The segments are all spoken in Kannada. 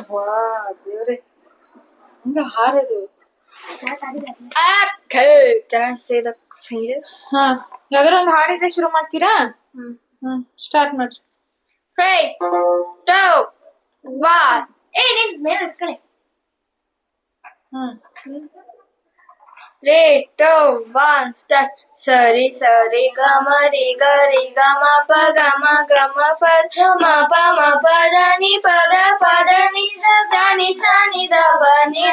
ವಾ ದೇವ್ರೆ ಹಂಗ ಹಾರೋದು. ಹಾ ಯಾವ್ದಾರ ಒಂದು ಹಾಡಿದ್ರೆ ಶುರು ಮಾಡ್ತೀರಾ? ಸ್ಟಾರ್ಟ್ ಮಾಡ್ರಿ. 3, 2, 1. ನೀನ್ ಮೇಲೆ ಕಡೆ. 3, 2, 1 start. ಸರಿ ಸರಿ ಗಮ ರಿ ಗ ರಿ ಗ ಮ ಪ ಗ ಮ ಗ ಮ ಪ ಮ ಪ ಮ ಪ ದ ನಿ ಪ ದ ನಿ ಸ ನಿ ದ ಪ ನಿ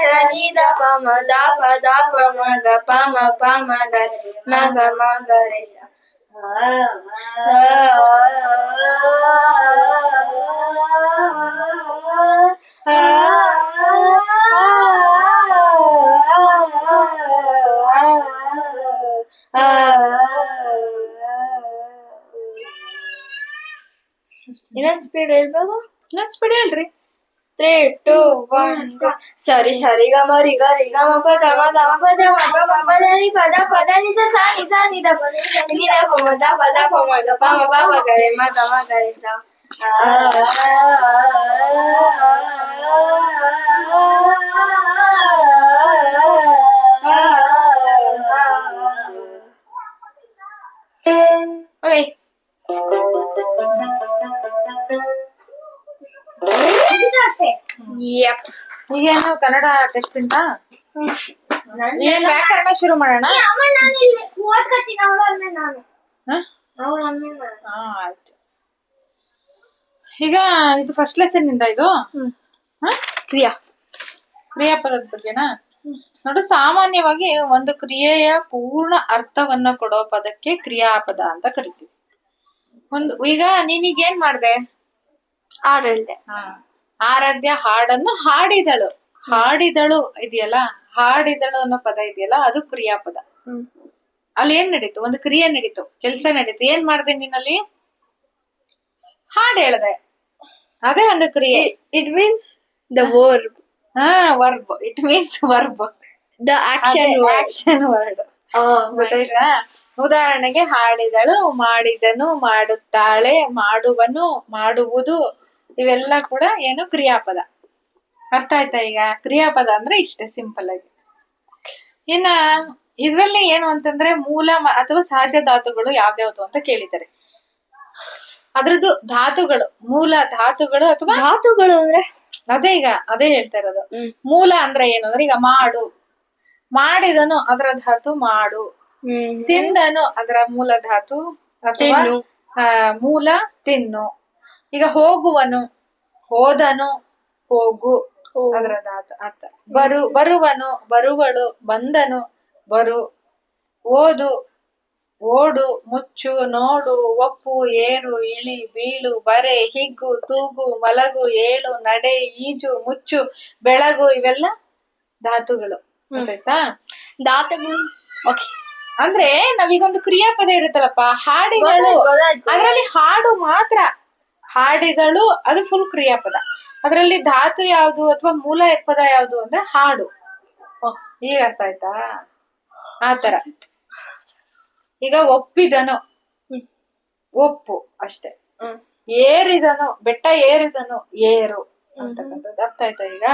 ದ ಪ ಮ ದ ಪ ಮ ಗ ಪ ಮ ಗ ರೆ ಸ. ಇನ್ನೊಂದ್ ಸ್ಪೀಡ್ ಹೇಳ್ಬೋದು? ಇನ್ನೊಂದ್ ಸ್ಪೀಡ್ ಹೇಳ್ರಿ. 3, 2, 1 ಸರಿ ಸರಿ ಗ ಮ ರಿ ಗ ಮ ಪ ಗ ಮ ಪ ದ ಮ ದ ನಿ ಪ ದ ನಿ ಸ ನಿ ದ ಪ ನಿ ದ ಪ ಮ ದ ಪ ಮ ಗ ಪ ಮ ಗ ರೆ ಸ. Okay. Yep. ಈಗೇನು ಕನ್ನಡ ಟೆಸ್ಟ್ ಅಂತ ಏನ್ ವ್ಯಾಕರಣ ಶುರು ಮಾಡೋಣ. ಆಯ್ತು. ಈಗ ಇದು ಫಸ್ಟ್ ಲೆಸನ್ ಇಂದ ಇದು ಕ್ರಿಯಾಪದದ ಬಗ್ಗೆನಾ? ನೋಡು, ಸಾಮಾನ್ಯವಾಗಿ ಒಂದು ಕ್ರಿಯೆಯ ಪೂರ್ಣ ಅರ್ಥವನ್ನ ಕೊಡೋ ಪದಕ್ಕೆ ಕ್ರಿಯಾಪದ ಅಂತ ಕರಿತೀವಿ. ಈಗ ನೀನೀಗೇನ್ ಮಾಡ್ದೆ? ಹಾಡು ಹೇಳ್ದೆ. ಆರಾಧ್ಯ ಹಾಡನ್ನು ಹಾಡಿದಳು. ಹಾಡಿದಳು ಇದೆಯಲ್ಲ, ಹಾಡಿದಳು ಅನ್ನೋ ಪದ ಇದೆಯಲ್ಲ, ಅದು ಕ್ರಿಯಾಪದ. ಅಲ್ಲಿ ಏನ್ ನಡೀತು? ಒಂದು ಕ್ರಿಯೆ ನಡೀತು, ಕೆಲ್ಸ ನಡೀತು. ಏನ್ ಮಾಡ್ದೆ ನೀನಲ್ಲಿ? ಹಾಡು ಹೇಳ್ದೆ. ಅದೇ ಒಂದು ಕ್ರಿಯೆ. It means the verb. Verb. It means verb. The action word. ಗೊತ್ತಾಯ್ತಾ? ಉದಾಹರಣೆಗೆ ಹಾಡಿದಳು, ಮಾಡಿದನು, ಮಾಡುತ್ತಾಳೆ, ಮಾಡುವನು, ಮಾಡುವುದು, ಇವೆಲ್ಲ ಕೂಡ ಏನು? ಕ್ರಿಯಾಪದ. ಅರ್ಥ ಆಯ್ತಾ? ಈಗ ಕ್ರಿಯಾಪದ ಅಂದ್ರೆ ಇಷ್ಟೇ, ಸಿಂಪಲ್ ಆಗಿ. ಇನ್ನ ಇದ್ರಲ್ಲಿ ಏನು ಅಂತಂದ್ರೆ ಮೂಲ ಅಥವಾ ಸಹಜ ಧಾತುಗಳು ಯಾವ್ಯಾವ್ದು ಅಂತ ಕೇಳಿದ್ದಾರೆ. ಅದ್ರದ್ದು ಧಾತುಗಳು, ಮೂಲ ಧಾತುಗಳು ಅಥವಾ ಧಾತುಗಳು ಅಂದ್ರೆ ಅದೇ ಹೇಳ್ತಾ ಇರೋದು. ಮೂಲ ಅಂದ್ರೆ ಏನು ಅಂದ್ರೆ, ಈಗ ಮಾಡು, ಮಾಡಿದನು ಅದರ ಧಾತು ಮಾಡು, ತಿಂದನು ಅದರ ಮೂಲ ಧಾತು ಅಥವಾ ಮೂಲ ತಿನ್ನು. ಈಗ ಹೋಗುವನು, ಹೋದನು, ಹೋಗು, ಅದರ ಧಾತು ಅರ್ಥ. ಬರುವನು, ಬರುವಳು, ಬಂದನು, ಬರು. ಓದು, ಓಡು, ಮುಚ್ಚು, ನೋಡು, ಒಪ್ಪು, ಏರು, ಇಳಿ, ಬೀಳು, ಬರೆ, ಹಿಗ್ಗು, ತೂಗು, ಮಲಗು, ಏಳು, ನಡೆ, ಈಜು, ಮುಚ್ಚು, ಬೆಳಗು, ಇವೆಲ್ಲ ಧಾತುಗಳು. ಗೊತ್ತಾಯ್ತಾ? ಧಾತುಗಳು ಅಂದ್ರೆ ನಾವೀಗೊಂದು ಕ್ರಿಯಾಪದ ಇರುತ್ತಲ್ಲಪ್ಪ, ಹಾಡಿದಳು, ಅದ್ರಲ್ಲಿ ಹಾಡು ಮಾತ್ರ. ಹಾಡಿದಳು ಅದು ಫುಲ್ ಕ್ರಿಯಾಪದ. ಅದ್ರಲ್ಲಿ ಧಾತು ಯಾವುದು ಅಥವಾ ಮೂಲ ಪದ ಯಾವುದು ಅಂದ್ರೆ ಹಾಡು. ಈಗ ಅರ್ಥ ಆಯ್ತಾ? ಆತರ. ಈಗ ಒಪ್ಪಿದನು, ಒಪ್ಪು ಅಷ್ಟೆ. ಏರಿದನು, ಬೆಟ್ಟ ಏರಿದನು, ಏರು ಅಂತಕ್ಕಂಥದ್ದು. ಅರ್ಥ ಆಯ್ತಾ? ಈಗ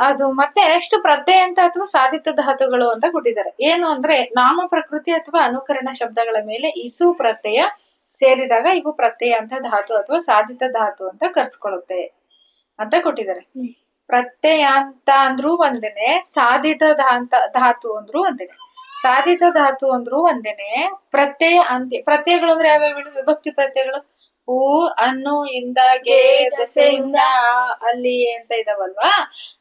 ಅದು ಮತ್ತೆ ನೆಕ್ಸ್ಟ್ ಪ್ರತ್ಯಯ ಅಂತ ಅಥವಾ ಸಾಧಿತ ಧಾತುಗಳು ಅಂತ ಕೊಟ್ಟಿದ್ದಾರೆ. ಏನು ಅಂದ್ರೆ ನಾಮ ಪ್ರಕೃತಿ ಅಥವಾ ಅನುಕರಣ ಶಬ್ದಗಳ ಮೇಲೆ ಇಸು ಪ್ರತ್ಯಯ ಸೇರಿದಾಗ ಇವು ಪ್ರತ್ಯಯ ಅಂತ ಧಾತು ಅಥವಾ ಸಾಧಿತ ಧಾತು ಅಂತ ಕರ್ಸ್ಕೊಳ್ಳುತ್ತೆ ಅಂತ ಕೊಟ್ಟಿದ್ದಾರೆ. ಪ್ರತ್ಯಯಾಂತ ಅಂದ್ರೂ ಒಂದೇನೆ, ಸಾಧಿತ ಧಾತು ಅಂದ್ರೂ ಒಂದೇನೆ. ಸಾಧಿತ ಧಾತು ಅಂದ್ರೂ ಒಂದೇನೆ, ಪ್ರತ್ಯಯ ಅಂತ್ಯ. ಪ್ರತ್ಯಯಗಳು ಅಂದ್ರೆ ಯಾವ್ಯಾವ? ವಿಭಕ್ತಿ ಪ್ರತ್ಯಯಗಳು ಹೂ, ಅನ್ನು, ಇಂದ, ಗೆ, ದಸೆಯಿಂದ, ಅಲ್ಲಿ ಅಂತ ಇದಾವಲ್ವಾ,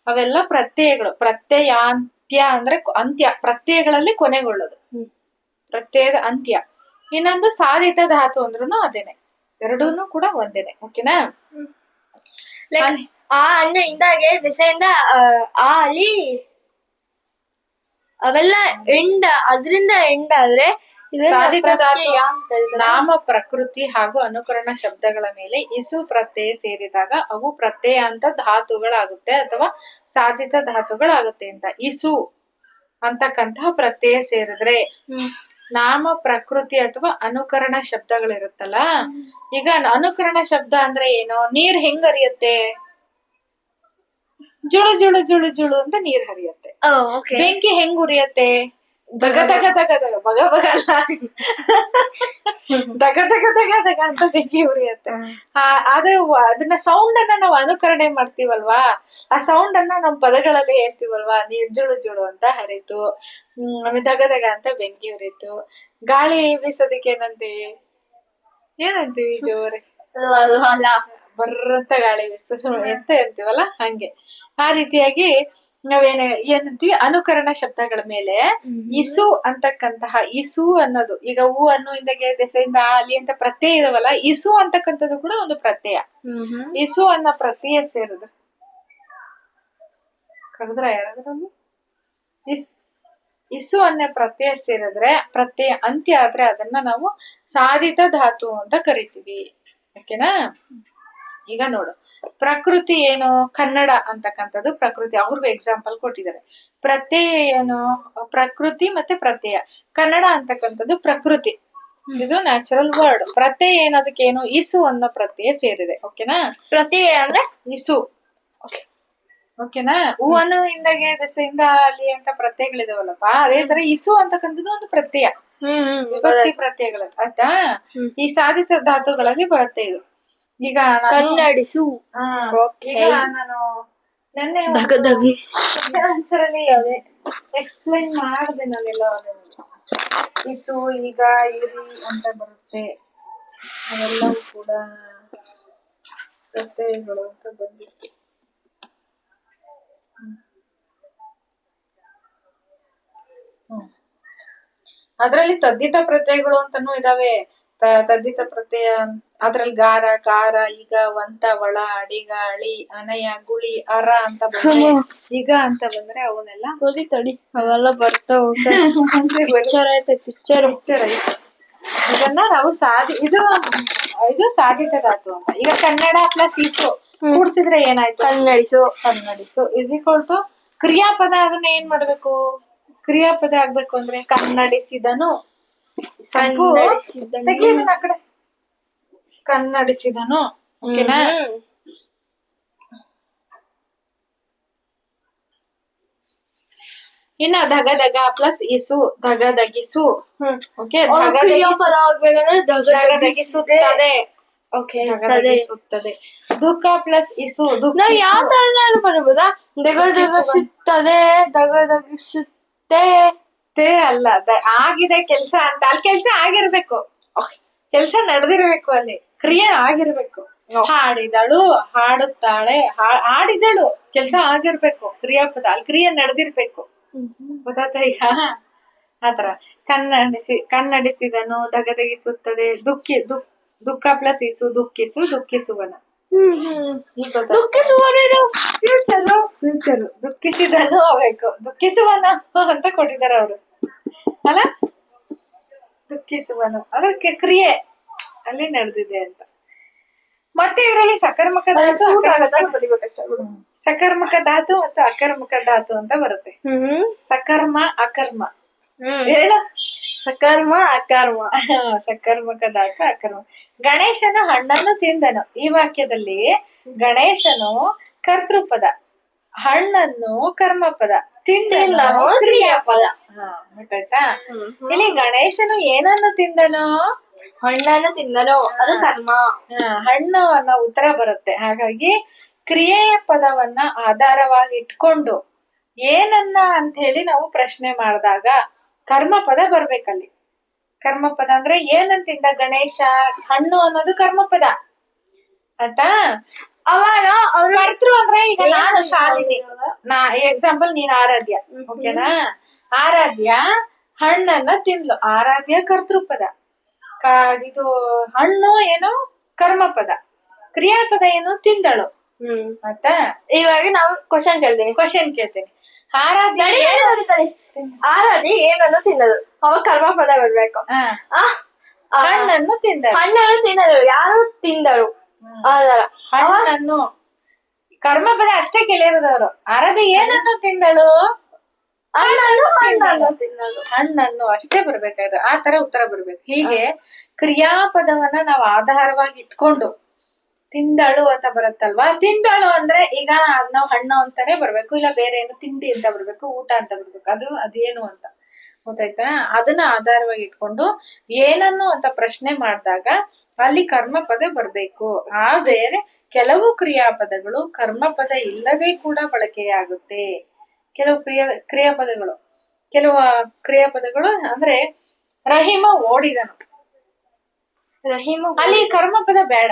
ಅವೆಲ್ಲ ಪ್ರತ್ಯಯಗಳು. ಪ್ರತ್ಯಯಾಂತ್ಯ ಅಂದ್ರೆ ಅಂತ್ಯ, ಪ್ರತ್ಯಯಗಳಲ್ಲಿ ಕೊನೆಗೊಳ್ಳೋದು, ಪ್ರತ್ಯಯದ ಅಂತ್ಯ. ಇನ್ನೊಂದು ಸಾಧಿತ ಧಾತು ಅಂದ್ರೂ ಅದೇನೆ. ಎರಡೂನು ಕೂಡ ಒಂದೇನೆ. ಓಕೆನಾ? ಆ, ಅನ್ನು, ಇಂದಾಗೆ, ದೆಸೆಯಿಂದ, ಆ, ಅಲ್ಲಿ, ಅವೆಲ್ಲ ಎಂಡ, ಅದರಿಂದ ಎಂಡ ಆದ್ರೆ ಸಾಧಿತ ಧಾತು ನಾಮ ಪ್ರಕೃತಿ ಹಾಗೂ ಅನುಕರಣ ಶಬ್ದಗಳ ಮೇಲೆ ಇಸು ಪ್ರತ್ಯಯ ಸೇರಿದಾಗ ಅವು ಪ್ರತ್ಯಯಾಂತ ಧಾತುಗಳಾಗುತ್ತೆ ಅಥವಾ ಸಾಧಿತ ಧಾತುಗಳಾಗುತ್ತೆ ಅಂತ. ಇಸು ಅಂತಕ್ಕಂತಹ ಪ್ರತ್ಯಯ ಸೇರಿದ್ರೆ ನಾಮ ಪ್ರಕೃತಿ ಅಥವಾ ಅನುಕರಣ ಶಬ್ದಗಳಿರುತ್ತಲ್ಲ. ಈಗ ಅನುಕರಣ ಶಬ್ದ ಅಂದ್ರೆ ಏನು? ನೀರ್ ಹೆಂಗ್ ಹರಿಯುತ್ತೆ? ಜುಳು ಜುಳು ಜುಳು ಜುಳು ಅಂತ ನೀರ್ ಹರಿಯತ್ತೆ. ಓಕೆ. ಬೆಂಕಿ ಹೆಂಗ್ ಉರಿಯತ್ತೆ? ದಗ ದಗ ದಗ ದಗ ಬಗ ಬಗ ಅಲ್ಲ, ದಗ ದಗ ದಗ ದಗ ಅಂತ ಬೆಂಕಿ ಉರಿಯತ್ತೆ. ಅದು ಅದನ್ನ ಸೌಂಡ್ ಅನ್ನ ನಾವು ಅನುಕರಣೆ ಮಾಡ್ತೀವಲ್ವಾ, ಆ ಸೌಂಡ್ ಅನ್ನ ನಮ್ ಪದಗಳಲ್ಲಿ ಹೇಳ್ತೀವಲ್ವಾ, ನೀರ್ ಜುಳು ಜುಳು ಅಂತ ಹರಿತು, ಆಮೇಲೆ ದಗ ದಗ ಅಂತ ಬೆಂಕಿ ಉರಿತು. ಗಾಳಿ ಬೀಸೋದಕ್ಕೆ ಏನಂತೀವಿ ಜೋರೆ ಬರ್ರಂತ ಗಾಳಿ ಬೀಸ್ತು ಎಂತ ಇರ್ತೀವಲ್ಲ ಹಂಗೆ. ಆ ರೀತಿಯಾಗಿ ಏನಂತೀವಿ ಅನುಕರಣ ಶಬ್ದಗಳ ಮೇಲೆ ಇಸು ಅಂತಕ್ಕಂತಹ ಇಸು ಅನ್ನೋದು, ಈಗ ಹೂ ಅನ್ನು ಇಂದಗೆ ದೆಸೆಯಿಂದ ಅಲ್ಲಿ ಅಂತ ಪ್ರತ್ಯಯ ಇದಾವಲ್ಲ, ಇಸು ಅಂತಕ್ಕಂಥದ್ದು ಕೂಡ ಒಂದು ಪ್ರತ್ಯಯ. ಇಸು ಅನ್ನೋ ಪ್ರತ್ಯಯ ಸೇರಿದ್ರೆ ಕರೆದ್ರ ಯಾರಾದ್ರೂ ಇಸು ಅನ್ನೋ ಪ್ರತ್ಯಯ ಸೇರಿದ್ರೆ, ಪ್ರತ್ಯಯ ಅಂತ್ಯ ಆದ್ರೆ ಅದನ್ನ ನಾವು ಸಾಧಿತ ಧಾತು ಅಂತ ಕರಿತೀವಿ. ಓಕೆನಾ? ಈಗ ನೋಡು, ಪ್ರಕೃತಿ ಏನು? ಕನ್ನಡ ಅಂತಕ್ಕಂಥದ್ದು ಪ್ರಕೃತಿ. ಅವ್ರಿಗೂ ಎಕ್ಸಾಂಪಲ್ ಕೊಟ್ಟಿದ್ದಾರೆ. ಪ್ರತ್ಯಯ ಏನು? ಪ್ರಕೃತಿ ಮತ್ತೆ ಪ್ರತ್ಯಯ. ಕನ್ನಡ ಅಂತಕ್ಕಂಥದ್ದು ಪ್ರಕೃತಿ, ಇದು ನ್ಯಾಚುರಲ್ ವರ್ಡ್. ಪ್ರತ್ಯಯ ಏನದಕ್ಕೇನು? ಇಸು ಅನ್ನೋ ಪ್ರತ್ಯಯ ಸೇರಿದೆ. ಓಕೆನಾ? ಪ್ರತ್ಯಯ ಅಂದ್ರೆ ಇಸು. ಓಕೆನಾ? ಹೂವನ್ನು ಇಂದಗೆ ದೆಸೆಯಿಂದ ಅಲ್ಲಿ ಅಂತ ಪ್ರತ್ಯಯಗಳಿದಾವಲ್ಲಪ್ಪ, ಅದೇ ತರ ಇಸು ಅಂತಕ್ಕಂಥದ್ದು ಒಂದು ಪ್ರತ್ಯಯ. ವಿಭಕ್ತಿ ಪ್ರತ್ಯಯಗಳು ಆಯ್ತಾ? ಈ ಸಾಧಿತ ಧಾತುಗಳಲ್ಲಿ ಬರುತ್ತೆ ಇದು. ಈಗ ಕನ್ನಡಿಸು. ನಾನು ನೆನ್ನೆ ಆನ್ಸರಲ್ಲಿ ಎಕ್ಸ್ಪ್ಲೈನ್ ಮಾಡಿದೆ ನಾನೆಲ್ಲ. ಇಸು, ಈಗ, ಇರಿ ಅಂತ ಬರುತ್ತೆ, ಅವೆಲ್ಲವೂ ಕೂಡ ಪ್ರತ್ಯಯಗಳು ಅಂತ ಬಂದಿತ್ತು. ಅದ್ರಲ್ಲಿ ತದ್ದಿತ ಪ್ರತ್ಯಯಗಳು ಅಂತಾನು ಇದಾವೆ. ತದ್ದಿತ ಪ್ರತ್ಯಯ ಅದ್ರಲ್ಲಿ ಗಾರ, ಕಾರ, ಈಗ, ವಂತ, ಒಳ, ಅಡಿಗ, ಅಳಿ, ಅನಯ, ಗುಳಿ, ಅರ ಅಂತ ಬಂದ್ರೆ, ಈಗ ಅಂತ ಬಂದ್ರೆ ಅವನ್ನೆಲ್ಲ ತಡಿ ಅವೆಲ್ಲ ಬರ್ತಾವ. ಪಿಕ್ಚರ್ ಐತೆ, ಪಿಕ್ಚರ್ ಐತೆ. ಇದನ್ನ ನಾವು ಇದು ಸಾಧಿತ ಧಾತು ಅಂತ. ಈಗ ಕನ್ನಡ ಪ್ಲಸ್ ಇಸು ಕೂಡ್ಸಿದ್ರೆ ಏನಾಯ್ತು? ಕನ್ನಡಿಸು. ಕನ್ನಡಿಸು ಇಸ್ ಈಕ್ವಲ್ ಟು ಕ್ರಿಯಾಪದ. ಅದನ್ನ ಏನ್ ಮಾಡ್ಬೇಕು? ಕ್ರಿಯಾಪದ ಆಗ್ಬೇಕು ಅಂದ್ರೆ ಕನ್ನಡಿಸಿದನು. ತೆಗಿಯೋದನ್ನ ಆ ಕಡೆ. ಕನ್ನಡಿಸಿದನು. ಓಕೆನಾ? ಇನ್ನ ಧಗ ಧಗ ಪ್ಲಸ್ ಇಸು, ಧಗ ಧಗಿಸು. ಓಕೆ, ಕ್ರಿಯಾಪದ ಆಗ್ಬೇಕಂದ್ರೆ ಧಗಧಗಿಸುತ್ತದೆ. ಓಕೆ, ಧಗಧಗಿಸುತ್ತದೆ. ದುಃಖ ಪ್ಲಸ್ ಇಸು, ನಾವ್ ಯಾವ ತರ ಬರಬಹುದಾ? ಧಗಧಗಿಸುತ್ತದೆ, ಧಗಧಗಿಸುತ್ತೆ ಅಲ್ಲ, ಆಗಿದೆ ಕೆಲ್ಸ ಅಂತ. ಅಲ್ಲಿ ಕೆಲ್ಸ ಆಗಿರ್ಬೇಕು, ಕೆಲ್ಸ ನಡೆದಿರ್ಬೇಕು, ಅಲ್ಲಿ ಕ್ರಿಯೆ ಆಗಿರ್ಬೇಕು. ಹಾಡಿದಳು, ಹಾಡುತ್ತಾಳೆ, ಹಾಡಿದಳು ಕೆಲ್ಸ ಆಗಿರ್ಬೇಕು, ಕ್ರಿಯಾಪದ. ಅಲ್ಲಿ ಕ್ರಿಯೆ ನಡೆದಿರ್ಬೇಕು. ಗೊತ್ತಾಯ್ತಾ ಈಗ? ಆತರ ಕನ್ನಡಿಸಿದನು, ಧಗಧಗಿಸುತ್ತದೆ. ದುಃಖ ಪ್ಲಸ್ ಇಸು, ದುಃಖಿಸು, ದುಃಖಿಸುವನು. ಫ್ಯೂಚರ್ ದುಃಖಿಸಿದನು ಆಗ್ಬೇಕು, ದುಃಖಿಸುವನು ಅಂತ ಕೊಟ್ಟಿದ್ದಾರೆ ಅವರು ಅಲ್ಲ. ದುಃಖಿಸುವನು ಅದಕ್ಕೆ ಕ್ರಿಯೆ ಅಲ್ಲಿ ನಡೆದಿದೆ ಅಂತ. ಮತ್ತೆ ಇದರಲ್ಲಿ ಸಕರ್ಮಕ ಧಾತು, ಸಕರ್ಮಕ ಧಾತು ಮತ್ತು ಅಕರ್ಮಕ ಧಾತು ಅಂತ ಬರುತ್ತೆ. ಸಕರ್ಮ, ಅಕರ್ಮ. ಹೇಳ. ಸಕರ್ಮ, ಅಕರ್ಮ. ಸಕರ್ಮಕ ಧಾತು, ಅಕರ್ಮ. ಗಣೇಶನು ಹಣ್ಣನ್ನು ತಿಂದನು. ಈ ವಾಕ್ಯದಲ್ಲಿ ಗಣೇಶನು ಕರ್ತೃಪದ, ಹಣ್ಣನ್ನು ಕರ್ಮಪದ, ತಿಂದನು ಕ್ರಿಯಾಪದ. ಗೊತ್ತಾಯ್ತಾ? ಇಲ್ಲಿ ಗಣೇಶನು ಏನನ್ನು ತಿಂದನು? ಹಣ್ಣನ್ನು ತಿಂದನು, ಅದು ಕರ್ಮ. ಹಣ್ಣು ಅನ್ನೋ ಉತ್ತರ ಬರುತ್ತೆ. ಹಾಗಾಗಿ ಕ್ರಿಯೆಯ ಪದವನ್ನ ಆಧಾರವಾಗಿ ಇಟ್ಕೊಂಡು ಏನನ್ನ ಅಂತ ಹೇಳಿ ನಾವು ಪ್ರಶ್ನೆ ಮಾಡಿದಾಗ ಕರ್ಮಪದ ಬರ್ಬೇಕಲ್ಲಿ. ಕರ್ಮಪದ ಅಂದ್ರೆ ಏನಂತಿಂದ ಗಣೇಶ? ಹಣ್ಣು ಅನ್ನೋದು ಕರ್ಮಪದ ಆಯ್ತಾ? ಅವಾಗ ಅವ್ರು ಕರ್ತೃ ಅಂದ್ರೆ ಈಗ ನಾನು ಶಾಲಿನಿ, ಎಕ್ಸಾಂಪಲ್ ನೀನ್ ಆರಾಧ್ಯ. ಓಕೆನಾ? ಆರಾಧ್ಯ ಹಣ್ಣನ್ನ ತಿಂದ್ಲು, ಆರಾಧ್ಯ ಕರ್ತೃಪದ. ಇದು ಹಣ್ಣು ಏನು? ಕರ್ಮಪದ. ಕ್ರಿಯಾಪದ ಏನು? ತಿಂದಳು. ಆಯ್ತಾ? ಇವಾಗ ನಾವು ಕ್ವಶನ್ ಕೇಳ್ತೀನಿ. ಆರಾಧ್ಯ ಆರಾಧ್ಯ ಏನನ್ನು ತಿನ್ನದು, ಅವಾಗ ಕರ್ಮಪದ ಬರ್ಬೇಕು. ಹಣ್ಣನ್ನು ತಿಂದಳು. ಹಣ್ಣನ್ನು ತಿನ್ನಲು ಯಾರು ತಿಂದರು? ಹಣ್ಣನ್ನು ಕರ್ಮಪದ ಅಷ್ಟೇ ಕೇಳಿರೋದವ್ರು. ಆರಾಧ್ಯ ಏನನ್ನು ತಿಂದಳು? ಹಣ್ಣನ್ನು ಅಷ್ಟೇ ಬರ್ಬೇಕಾದ್ರೆ ಆ ತರ ಉತ್ತರ ಬರ್ಬೇಕು. ಹೀಗೆ ಕ್ರಿಯಾಪದವನ್ನ ನಾವು ಆಧಾರವಾಗಿ ಇಟ್ಕೊಂಡು ತಿಂದಳು ಅಂತ ಬರುತ್ತಲ್ವಾ. ತಿಂದಳು ಅಂದ್ರೆ ಈಗ ನಾವು ಹಣ್ಣು ಅಂತಾನೆ ಬರ್ಬೇಕು, ಇಲ್ಲ ಬೇರೆ ಏನು ತಿಂಡಿ ಅಂತ ಬರ್ಬೇಕು, ಊಟ ಅಂತ ಬರ್ಬೇಕು. ಅದೇನು ಅಂತ ಗೊತ್ತಾಯ್ತಾ. ಅದನ್ನ ಆಧಾರವಾಗಿ ಇಟ್ಕೊಂಡು ಏನನ್ನು ಅಂತ ಪ್ರಶ್ನೆ ಮಾಡಿದಾಗ ಅಲ್ಲಿ ಕರ್ಮಪದ ಬರ್ಬೇಕು. ಆದ್ರೆ ಕೆಲವು ಕ್ರಿಯಾಪದಗಳು ಕರ್ಮಪದ ಇಲ್ಲದೆ ಕೂಡ ಬಳಕೆಯಾಗುತ್ತೆ. ಕೆಲವು ಕ್ರಿಯಾಪದಗಳು ಅಂದ್ರೆ ರಹಿಮ ಓಡಿದನು, ಅಲ್ಲಿ ಕರ್ಮಪದ ಬೇಡ.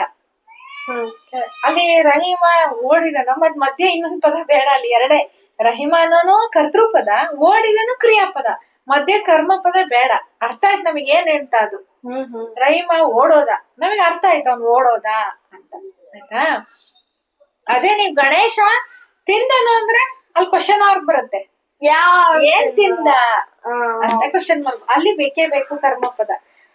ಅಲ್ಲಿ ರಹಿಮ ಓಡಿದನು ಮತ್ ಮಧ್ಯೆ ಇನ್ನೊಂದು ಪದ ಬೇಡ. ಅಲ್ಲಿ ಎರಡೇ, ರಹಿಮ ಅನ್ನೋನು ಕರ್ತೃಪದ, ಓಡಿದನು ಕ್ರಿಯಾಪದ, ಮಧ್ಯೆ ಕರ್ಮಪದ ಬೇಡ. ಅರ್ಥ ಆಯ್ತು ನಮಗೆ ಏನ್ ಹೇಳ್ತಾ ಅದು. ರಹಿಮ ಓಡೋದ, ನಮಗೆ ಅರ್ಥ ಆಯ್ತು ಅವ್ನು ಓಡೋದ ಅಂತ. ಆಯ್ತಾ. ಅದೇ ನೀವ್ ಗಣೇಶ ತಿಂದನು ಅಂದ್ರೆ ಅಲ್ಲಿ ಕ್ವಶನ್ ಮಾರ್ಕ್ ಬರುತ್ತೆ. ಏನ್ ತಿಂದ ಅಂತ ಕ್ವಶನ್ ಮಾರ್ಕ್. ಅಲ್ಲಿ ಬೇಕೇ ಬೇಕು ಕರ್ಮಪದ.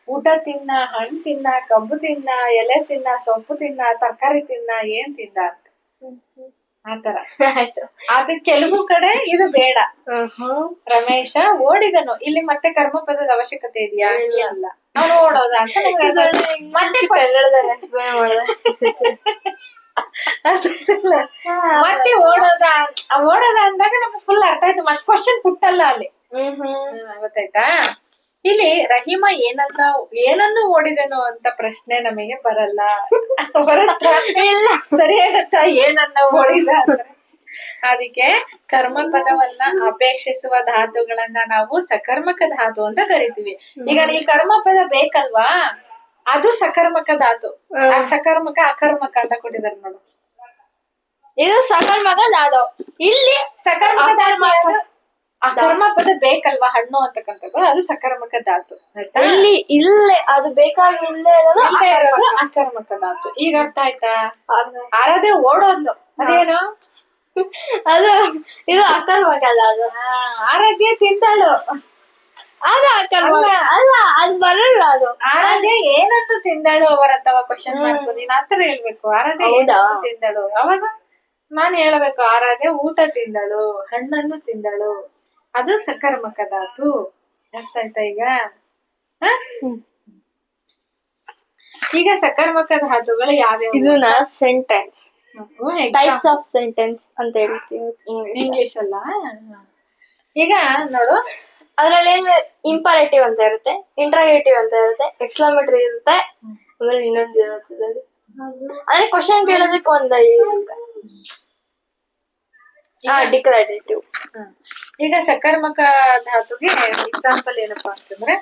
ಊಟ ತಿನ್ನ, ಹಣ್ಣು ತಿನ್ನ, ಕಬ್ಬು ತಿನ್ನ, ಎಲೆ ತಿನ್ನ, ಸೊಪ್ಪು ತಿನ್ನ, ತರಕಾರಿ ತಿನ್ನ, ಏನ್ ತಿಂದ ಅಂತ ಆತರ. ಅದು ಕೆಲವು ಕಡೆ ಇದು ಬೇಡ. ರಮೇಶ ಓಡಿದನು, ಇಲ್ಲಿ ಮತ್ತೆ ಕರ್ಮಪದದ ಅವಶ್ಯಕತೆ ಇದೆಯಾ? ಇಲ್ಲ. ಅವನು ಓಡೋದ ಅಂತ ಮತ್ತೆ ಓಡೋದ ಅಂದಾಗ ನಮ್ಗೆ ಫುಲ್ ಅರ್ಥ ಆಯ್ತು. ಮತ್ತೆ ಕ್ವಶನ್ ಪುಟ್ಟಲ್ಲ ಅಲ್ಲಿ. ಗೊತ್ತಾಯ್ತಾ. ಇಲ್ಲಿ ರಹಿಮ ಏನನ್ನು ಓಡಿದನು ಅಂತ ಪ್ರಶ್ನೆ ನಮಗೆ ಬರಲ್ಲ. ಸರಿಯಾಗತ್ತ ಏನನ್ನ ಓಡಿದ ಅಂದ್ರೆ. ಅದಕ್ಕೆ ಕರ್ಮಪದವನ್ನ ಅಪೇಕ್ಷಿಸುವ ಧಾತುಗಳನ್ನ ನಾವು ಸಕರ್ಮಕ ಧಾತು ಅಂತ ಕರಿತೀವಿ. ಈಗ ಈ ಕರ್ಮಪದ ಬೇಕಲ್ವಾ, ಅದು ಸಕರ್ಮಕ ಧಾತು. ಸಕರ್ಮಕ ಅಕರ್ಮಕ ಅಂತ ಕೊಟ್ಟಿದ್ದಾರೆ ನೋಡು. ಇದು ಸಕರ್ಮಕ ಧಾತು. ಇಲ್ಲಿ ಸಕರ್ಮಕ ಧಾತು. ಅಕರ್ಮಪದ ಬೇಕಲ್ವಾ ಹಣ್ಣು ಅಂತಕ್ಕಂಥದ್ದು, ಅದು ಸಕರ್ಮಕ ಧಾತು. ಇಲ್ಲೇ ಅದು ಬೇಕಾಗಿಲ್ಲೇ ಇರೋದು ಅಕರ್ಮಕ ಧಾತು. ಈಗ ಅರ್ಥ ಆಯ್ತಾ. ಆರಾಧೆ ಓಡೋದ್ಲು, ಅದೇನು ಅದು ಇದು ಅಕರ್ಮಕ ಧಾತು. ಆರಾಧ್ಯ ತಿಂದಳು, ಅದು ಅಕರ್ಮಕ ಅಲ್ಲ, ಅದು ಬರಲ್ಲ. ಅದು ಆರಾಧ್ಯ ಏನನ್ನು ತಿಂದಳು ಅವರತ್ತವ ಕ್ವಶನ್ ಮಾಡ್ಕೊ. ನೀನ್ ಆತರ ಹೇಳ್ಬೇಕು. ಆರಾಧ್ಯ ಏನನ್ನು ತಿಂದಳು, ಅವಾಗ ನಾನ್ ಹೇಳ್ಬೇಕು ಆರಾಧ್ಯ ಊಟ ತಿಂದಳು, ಹಣ್ಣನ್ನು ತಿಂದಳು, ಅದು ಸಕರ್ಮಕ ಧಾತು. ಅರ್ಥ ಆಯ್ತಾ ಈಗ. ಈಗ ಸಕರ್ಮಕ ಧಾತುಗಳು ಯಾವ್ಯಾವ? ಇದನ್ನ ಸೆಂಟೆನ್ಸ್, ಟೈಪ್ಸ್ ಆಫ್ ಸೆಂಟೆನ್ಸ್ ಅಂತ ಹೇಳ್ತೀವಿ ಇಂಗ್ಲಿಷ್ ಅಲ್ಲ. ಈಗ ನೋಡು, ಅದ್ರಲ್ಲಿ ಇಂಪರೇಟಿವ್ ಅಂತ ಇರುತ್ತೆ, ಇಂಟ್ರಾಗೇಟಿವ್ ಅಂತ ಇರುತ್ತೆ, ಎಕ್ಸ್ಕ್ಲಾಮೇಟರಿ ಇರುತ್ತೆ, ಆಮೇಲೆ ಇನ್ನೊಂದು ಇರುತ್ತೆ. ಅಂದ್ರೆ ಕ್ವಶನ್ ಕೇಳೋದಕ್ಕೆ ಒಂದು ಇರುತ್ತೆ. ಡಿಕ್ಲರೇಟಿವ್. ಈಗ ಸಕರ್ಮಕ ಧಾತುಗೆ ಎಕ್ಸಾಂಪಲ್ ಏನಪ್ಪಾ ಅಂತಂದ್ರೆ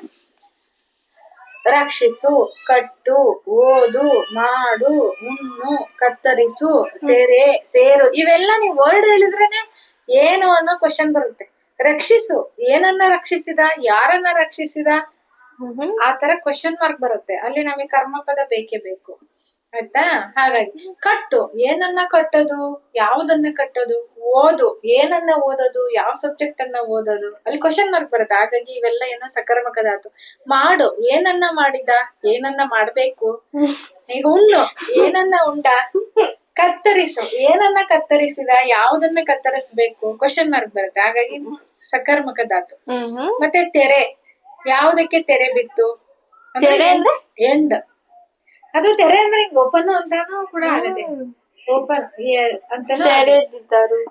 ರಕ್ಷಿಸು, ಕಟ್ಟು, ಓದು, ಮಾಡು, ಉಣ್ಣು, ಕತ್ತರಿಸು, ತೆರೆ, ಸೇರು. ಇವೆಲ್ಲ ನೀವು ವರ್ಡ್ ಹೇಳಿದ್ರೇನೆ ಏನು ಅನ್ನೋ ಕ್ವಶನ್ ಬರುತ್ತೆ. ರಕ್ಷಿಸು, ಏನನ್ನ ರಕ್ಷಿಸಿದ, ಯಾರನ್ನ ರಕ್ಷಿಸಿದ, ಆತರ ಕ್ವಶನ್ ಮಾರ್ಕ್ ಬರುತ್ತೆ. ಅಲ್ಲಿ ನಮಗೆ ಕರ್ಮಪದ ಬೇಕೇ ಬೇಕು. ಆಯ್ತಾ. ಹಾಗಾಗಿ ಕಟ್ಟು, ಏನನ್ನ ಕಟ್ಟೋದು, ಯಾವುದನ್ನ ಕಟ್ಟೋದು. ಓದು, ಏನನ್ನ ಓದೋದು, ಯಾವ ಸಬ್ಜೆಕ್ಟ್ ಅನ್ನ ಓದೋದು, ಅಲ್ಲಿ ಕ್ವಶನ್ ಮಾರ್ಕ್ ಬರುತ್ತೆ. ಹಾಗಾಗಿ ಇವೆಲ್ಲ ಏನೋ ಸಕರ್ಮಕ ಧಾತು. ಮಾಡು, ಏನನ್ನ ಮಾಡಿದ, ಏನನ್ನ ಮಾಡ್ಬೇಕು. ಈಗ ಉಣ್ಣು, ಏನನ್ನ ಉಂಡ. ಕತ್ತರಿಸು, ಏನನ್ನ ಕತ್ತರಿಸಿದ, ಯಾವುದನ್ನ ಕತ್ತರಿಸ್ಬೇಕು, ಕ್ವಶನ್ ಮಾರ್ಕ್ ಬರುತ್ತೆ. ಹಾಗಾಗಿ ಸಕರ್ಮಕ ಧಾತು. ಮತ್ತೆ ತೆರೆ, ಯಾವುದಕ್ಕೆ ತೆರೆ ಬಿತ್ತು, ಎಂಡ್. ಅದು ತೆರೆ ಅಂದ್ರೆ ಹಿಂಗ್ ಓಪನ್ ಅಂತಾನು ಕೂಡ ಆಗುತ್ತೆ. ಓಪನ್ ಅಂತಾನು,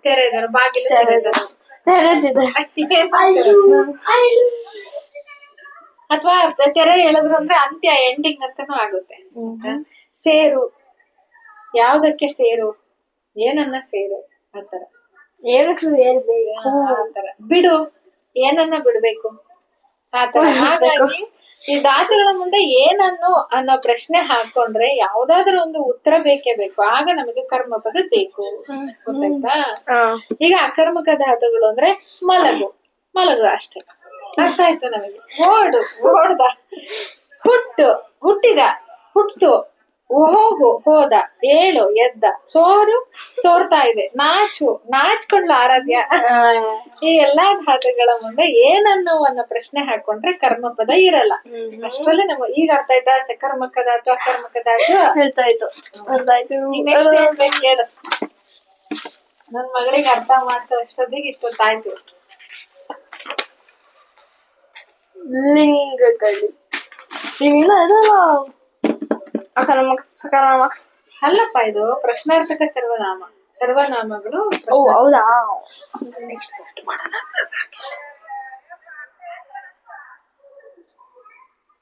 ತೆರೆದರು, ಬಾಗಿಲು ತೆರೆದರು, ಅಥವಾ ತೆರೆ ಹೇಳಿದ್ರು ಅಂದ್ರೆ ಅಂತ್ಯ, ಎಂಡಿಂಗ್ ಅಂತಾನು ಆಗುತ್ತೆ. ಸೇರು, ಯಾವ್ದಕ್ಕೆ ಸೇರು, ಏನನ್ನ ಸೇರು, ಆತರ. ಆತರ. ಬಿಡು, ಏನನ್ನ ಬಿಡ್ಬೇಕು, ಆತರ. ಹಾಗಾಗಿ ಈ ಧಾತುಗಳ ಮುಂದೆ ಏನನ್ನು ಅನ್ನೋ ಪ್ರಶ್ನೆ ಹಾಕೊಂಡ್ರೆ ಯಾವ್ದಾದ್ರು ಒಂದು ಉತ್ತರ ಬೇಕೇ ಬೇಕು. ಆಗ ನಮಗೆ ಕರ್ಮಪದ ಬೇಕು. ಗೊತ್ತಾಯ್ತಾ. ಈಗ ಅಕರ್ಮಕ ಧಾತುಗಳು ಅಂದ್ರೆ ಮಲಗು ಅಷ್ಟೇ. ಅರ್ಥ ಆಯ್ತು ನಮಗೆ. ಓಡ್ದ, ಹುಟ್ಟಿದ, ಹುಟ್ಟು, ಹೋಗು, ಹೋದ, ಏಳು, ಎದ್ದ, ಸೋರ್ತಾ ಇದೆ, ನಾಚ್ಕೊಂಡ್ಲು ಆರಾಧ್ಯ. ಈ ಎಲ್ಲಾ ಧಾತುಗಳ ಮುಂದೆ ಏನನ್ನು ಅನ್ನೋ ಪ್ರಶ್ನೆ ಹಾಕೊಂಡ್ರೆ ಕರ್ಮಪದ ಇರಲ್ಲ. ಅಷ್ಟರಲ್ಲೇ ನಮ್ಗೆ ಈಗ ಅರ್ಥ ಆಯ್ತಾ ಸಕರ್ಮಕ ಧಾತು, ಅಕರ್ಮಕ ಧಾತು. ಕೇಳು, ನನ್ ಮಗಳಿಗೆ ಅರ್ಥ ಮಾಡ್ಸೋ ಅಷ್ಟೊತ್ತಿಗೆ ಇಷ್ಟೊತ್ತಾಯ್ತು. ಲಿಂಗಗಳು ಇವಿಲ್ಲ ಅದಲ್ಲ. ಅಕರ್ಮಕ, ಸಕರ್ಮಕ, ಅಲ್ಲಪ್ಪ ಇದು ಪ್ರಶ್ನಾರ್ಥಕ ಸರ್ವನಾಮ. ಸರ್ವನಾಮಗಳು ಓ ಹೌದಾ. ನೆಕ್ಸ್ಟ್ ಮಾಡೋಣ ಸಾಕಿಷ್ಟು.